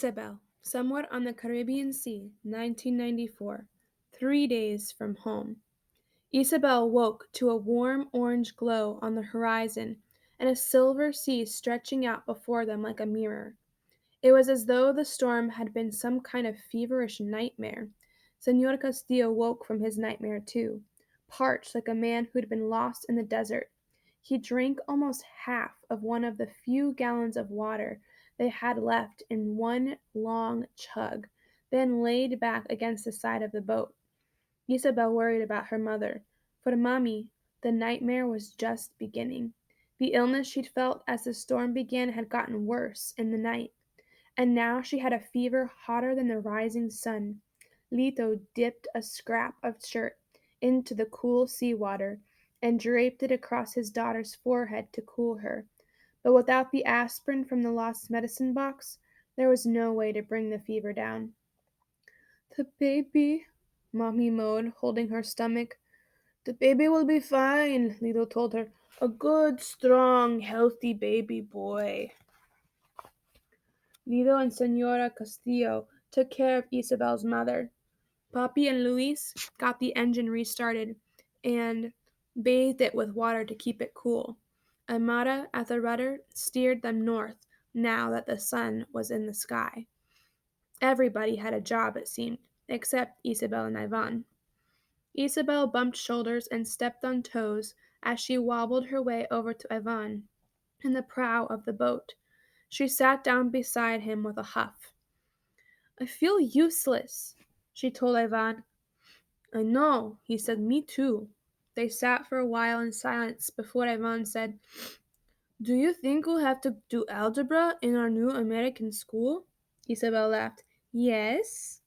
Isabel, somewhere on the Caribbean Sea, 1994, 3 days from home. Isabel woke to a warm orange glow on the horizon and a silver sea stretching out before them like a mirror. It was as though the storm had been some kind of feverish nightmare. Senor Castillo woke from his nightmare too, parched like a man who'd been lost in the desert. He drank almost half of one of the few gallons of water they had left in one long chug, then laid back against the side of the boat. Isabel worried about her mother. For Mommy, the nightmare was just beginning. The illness she'd felt as the storm began had gotten worse in the night, and now she had a fever hotter than the rising sun. Lito dipped a scrap of shirt into the cool sea water and draped it across his daughter's forehead to cool her. But without the aspirin from the lost medicine box, there was no way to bring the fever down. The baby, Mommy moaned, holding her stomach. The baby will be fine, Lito told her. A good, strong, healthy baby boy. Lido and Senora Castillo took care of Isabel's mother. Papi and Luis got the engine restarted and bathed it with water to keep it cool. Amara, at the rudder, steered them north now that the sun was in the sky. Everybody had a job, it seemed, except Isabel and Ivan. Isabel bumped shoulders and stepped on toes as she wobbled her way over to Ivan in the prow of the boat. She sat down beside him with a huff. I feel useless, she told Ivan. I know, he said, me too. They sat for a while in silence before Ivan said, Do you think we'll have to do algebra in our new American school? Isabel laughed. Yes.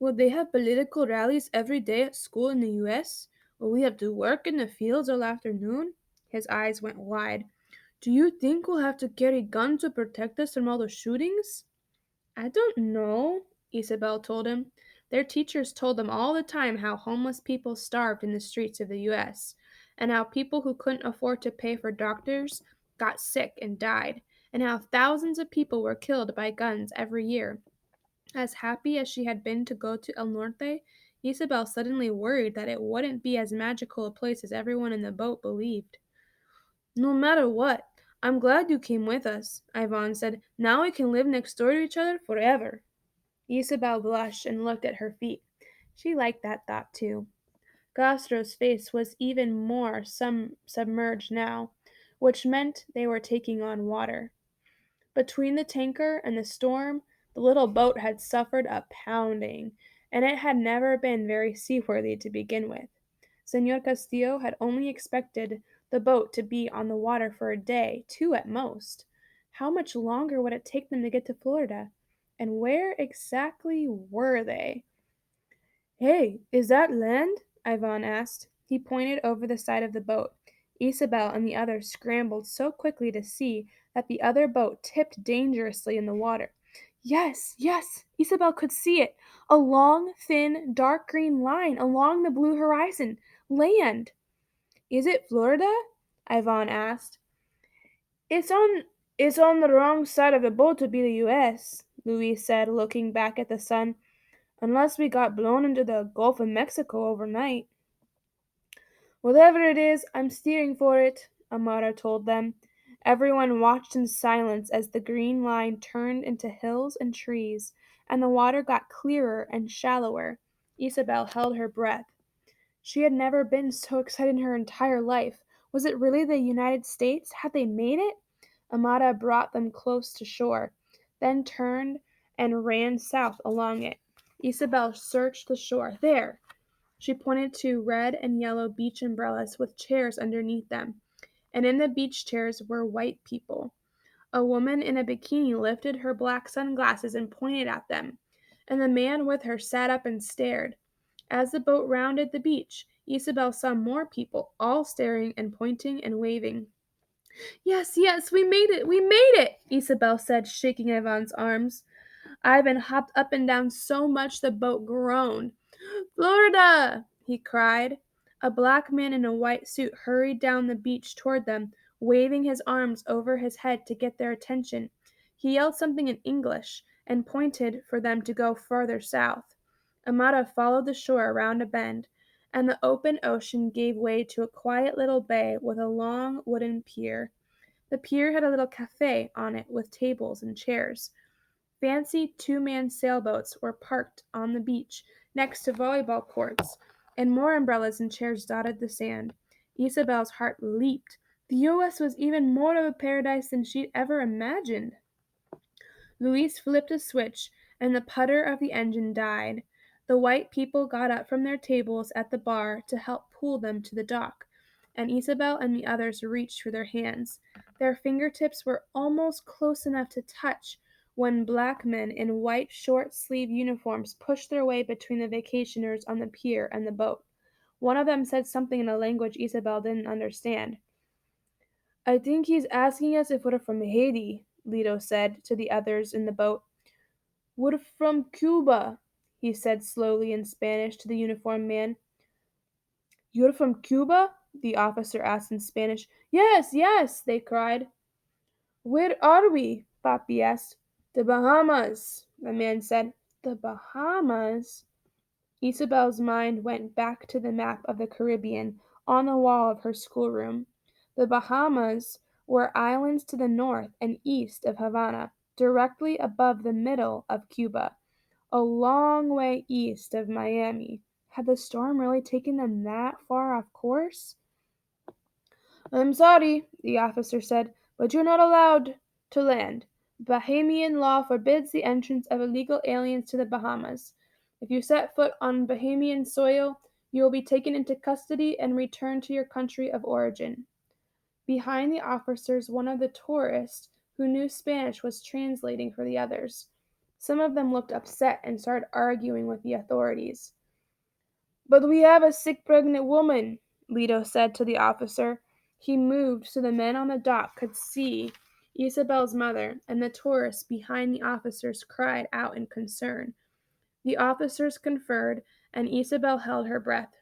Will they have political rallies every day at school in the U.S.? Will we have to work in the fields all afternoon? His eyes went wide. Do you think we'll have to carry guns to protect us from all the shootings? I don't know, Isabel told him. Their teachers told them all the time how homeless people starved in the streets of the U.S., and how people who couldn't afford to pay for doctors got sick and died, and how thousands of people were killed by guns every year. As happy as she had been to go to El Norte, Isabel suddenly worried that it wouldn't be as magical a place as everyone in the boat believed. No matter what, I'm glad you came with us, Ivan said. Now we can live next door to each other forever. Isabel blushed and looked at her feet. She liked that thought too. Castro's face was even more submerged now, which meant they were taking on water. Between the tanker and the storm, the little boat had suffered a pounding, and it had never been very seaworthy to begin with. Senor Castillo had only expected the boat to be on the water for a day, two at most. How much longer would it take them to get to Florida? And where exactly were they? Hey, is that land? Ivan asked. He pointed over the side of the boat. Isabel and the others scrambled so quickly to see that the other boat tipped dangerously in the water. Yes, yes, Isabel could see it. A long, thin, dark green line along the blue horizon. Land. Is it Florida? Ivan asked. It's on it's on the wrong side of the boat to be the US, Louise said, looking back at the sun. Unless we got blown into the Gulf of Mexico overnight. Whatever it is, I'm steering for it, Amara told them. Everyone watched in silence as the green line turned into hills and trees, and the water got clearer and shallower. Isabel held her breath. She had never been so excited in her entire life. Was it really the United States? Had they made it? Amara brought them close to shore, then turned and ran south along it. Isabel searched the shore. There! She pointed to red and yellow beach umbrellas with chairs underneath them, and in the beach chairs were white people. A woman in a bikini lifted her black sunglasses and pointed at them, and the man with her sat up and stared. As the boat rounded the beach, Isabel saw more people, all staring and pointing and waving. Yes, yes, we made it, we made it, Isabel said, shaking Ivan's arms. Ivan hopped up and down so much the boat groaned. Florida! He cried. A black man in a white suit hurried down the beach toward them, waving his arms over his head to get their attention. He yelled something in English, and pointed for them to go further south. Amata followed the shore around a bend, and the open ocean gave way to a quiet little bay with a long wooden pier. The pier had a little cafe on it with tables and chairs. Fancy two-man sailboats were parked on the beach next to volleyball courts, and more umbrellas and chairs dotted the sand. Isabel's heart leaped. The U.S. was even more of a paradise than she'd ever imagined. Louise flipped a switch, and the putter of the engine died. The white people got up from their tables at the bar to help pull them to the dock, and Isabel and the others reached for their hands. Their fingertips were almost close enough to touch when black men in white short-sleeved uniforms pushed their way between the vacationers on the pier and the boat. One of them said something in a language Isabel didn't understand. "I think he's asking us if we're from Haiti," Lito said to the others in the boat. "We're from Cuba," he said slowly in Spanish to the uniformed man. "You're from Cuba?" the officer asked in Spanish. "Yes, yes," they cried. "Where are we?" Papi asked. "The Bahamas," the man said. The Bahamas? Isabel's mind went back to the map of the Caribbean on the wall of her schoolroom. The Bahamas were islands to the north and east of Havana, directly above the middle of Cuba, a long way east of Miami. Had the storm really taken them that far off course? "I'm sorry," the officer said, "but you're not allowed to land. Bahamian law forbids the entrance of illegal aliens to the Bahamas. If you set foot on Bahamian soil, you will be taken into custody and returned to your country of origin." Behind the officers, one of the tourists who knew Spanish was translating for the others. Some of them looked upset and started arguing with the authorities. "But we have a sick pregnant woman," Lito said to the officer. He moved so the men on the dock could see Isabel's mother, and the tourists behind the officers cried out in concern. The officers conferred, and Isabel held her breath.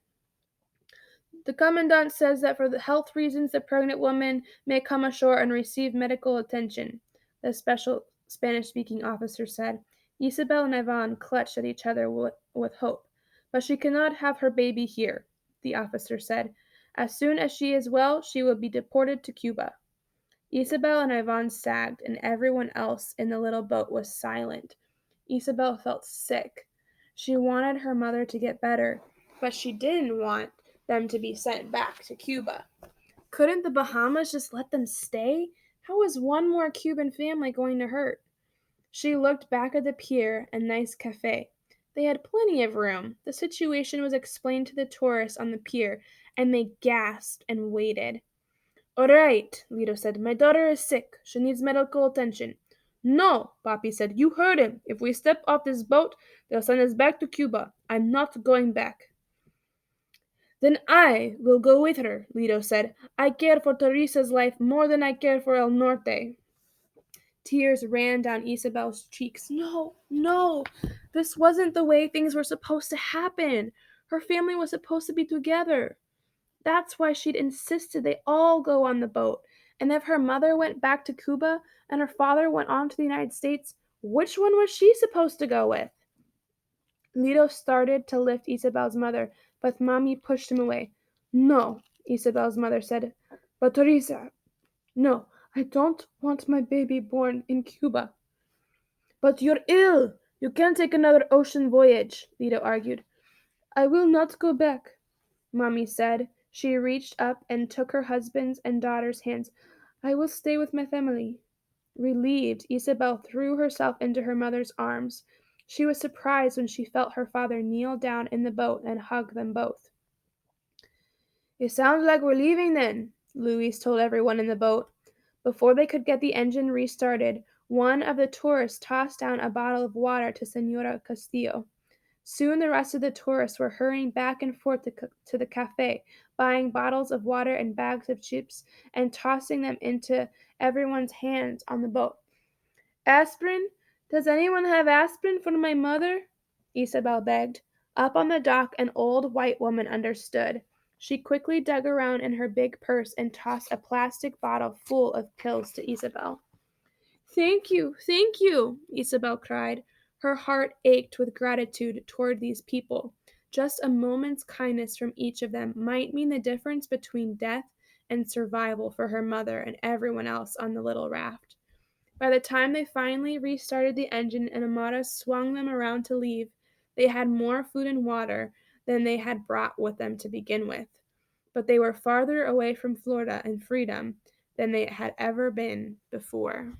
"The commandant says that for the health reasons the pregnant woman may come ashore and receive medical attention," the special Spanish-speaking officer said. Isabel and Yvonne clutched at each other with hope. "But she cannot have her baby here," the officer said. "As soon as she is well, she will be deported to Cuba." Isabel and Yvonne sagged, and everyone else in the little boat was silent. Isabel felt sick. She wanted her mother to get better, but she didn't want them to be sent back to Cuba. Couldn't the Bahamas just let them stay? How was one more Cuban family going to hurt? She looked back at the pier and nice cafe. They had plenty of room. The situation was explained to the tourists on the pier, and they gasped and waited. "All right," Lito said. "My daughter is sick. She needs medical attention." "No," Papi said. "You heard him. If we step off this boat, they'll send us back to Cuba. I'm not going back." "Then I will go with her," Lito said. "I care for Teresa's life more than I care for El Norte." Tears ran down Isabel's cheeks. No, no, this wasn't the way things were supposed to happen. Her family was supposed to be together. That's why she'd insisted they all go on the boat. And if her mother went back to Cuba and her father went on to the United States, which one was she supposed to go with? Lito started to lift Isabel's mother, but Mommy pushed him away. "No," Isabel's mother said. "But Teresa, no, I don't want my baby born in Cuba." "But you're ill. You can't take another ocean voyage," Lito argued. "I will not go back," Mommy said. She reached up and took her husband's and daughter's hands. "I will stay with my family." Relieved, Isabel threw herself into her mother's arms. She was surprised when she felt her father kneel down in the boat and hug them both. "It sounds like we're leaving then," Luis told everyone in the boat. Before they could get the engine restarted, one of the tourists tossed down a bottle of water to Senora Castillo. Soon the rest of the tourists were hurrying back and forth to the cafe, buying bottles of water and bags of chips and tossing them into everyone's hands on the boat. "Aspirin? Does anyone have aspirin for my mother?" Isabel begged. Up on the dock, an old white woman understood. She quickly dug around in her big purse and tossed a plastic bottle full of pills to Isabel. Thank you, Isabel cried. Her heart ached with gratitude toward these people. Just a moment's kindness from each of them might mean the difference between death and survival for her mother and everyone else on the little raft. By the time they finally restarted the engine and Amata swung them around to leave, they had more food and water than they had brought with them to begin with. But they were farther away from Florida and freedom than they had ever been before.